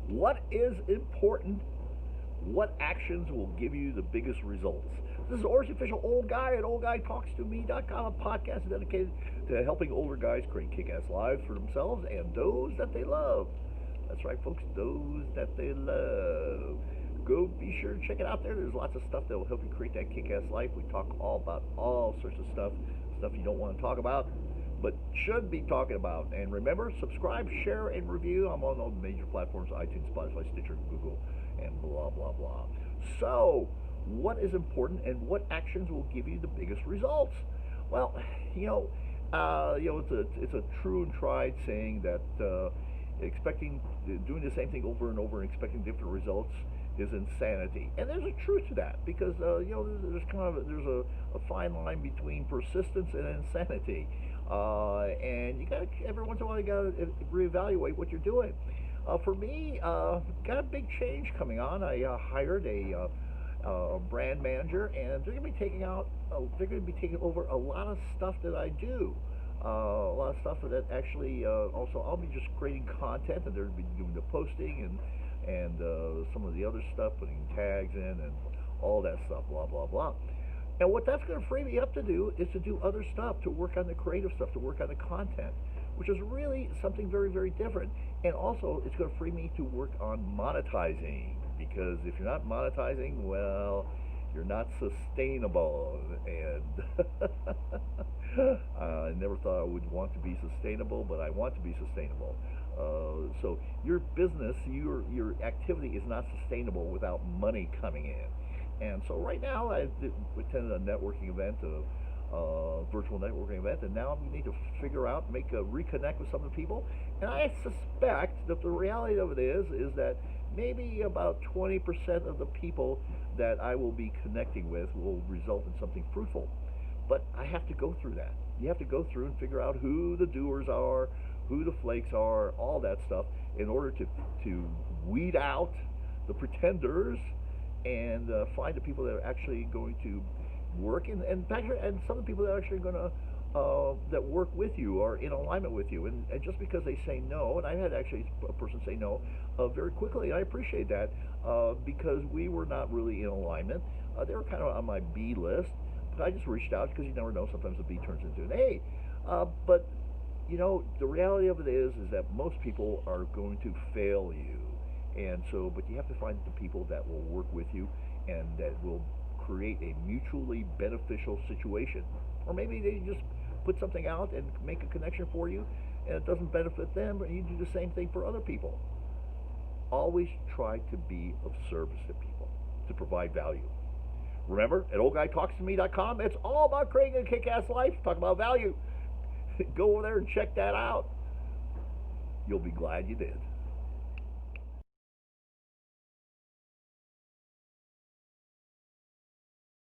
What is important? What actions will give you the biggest results? This is Or's official old guy at oldguytalkstome.com, a podcast dedicated to helping older guys create kick-ass lives for themselves and those that they love. That's right, folks, those that they love. Go be sure to check it out there. There's lots of stuff that will help you create that kick-ass life. We talk all about all sorts of stuff you don't want to talk about, but should be talking about. And remember, subscribe, share, and review. I'm on all the major platforms: iTunes, Spotify, Stitcher, Google, and blah blah blah. So, what is important, and what actions will give you the biggest results? Well, it's a true and tried saying that doing the same thing over and over and expecting different results is insanity. And there's a truth to that, because there's a fine line between persistence and insanity. And you got every once in a while you got to reevaluate what you're doing. For me, got a big change coming on. I hired a brand manager, and they're going to be taking over a lot of stuff that I do. A lot of stuff that actually also I'll be just creating content, and they'll be doing the posting and some of the other stuff, putting tags in and all that stuff, blah blah blah. And what that's going to free me up to do is to do other stuff, to work on the creative stuff, to work on the content, which is really something very, very different. And also, it's going to free me to work on monetizing, because if you're not monetizing, well, you're not sustainable. And I never thought I would want to be sustainable, but I want to be sustainable. So your business, your activity is not sustainable without money coming in. And so right now I attended a networking event, a virtual networking event, and now we need to figure out, reconnect with some of the people. And I suspect that the reality of it is that maybe about 20% of the people that I will be connecting with will result in something fruitful. But I have to go through that. You have to go through and figure out who the doers are, who the flakes are, all that stuff, in order to weed out the pretenders and find the people that are actually going to work, and some of the people that are actually going to that work with you, are in alignment with you. And just because they say no, and I had actually a person say no very quickly, and I appreciate that, because we were not really in alignment. They were kind of on my B list, but I just reached out, because you never know, sometimes a B turns into an A. But the reality of it is that most people are going to fail you. And so, but you have to find the people that will work with you and that will create a mutually beneficial situation. Or maybe they just put something out and make a connection for you, and it doesn't benefit them, and you do the same thing for other people. Always try to be of service to people, to provide value. Remember, at oldguytalkstome.com, it's all about creating a kick-ass life. Talk about value. Go over there and check that out. You'll be glad you did.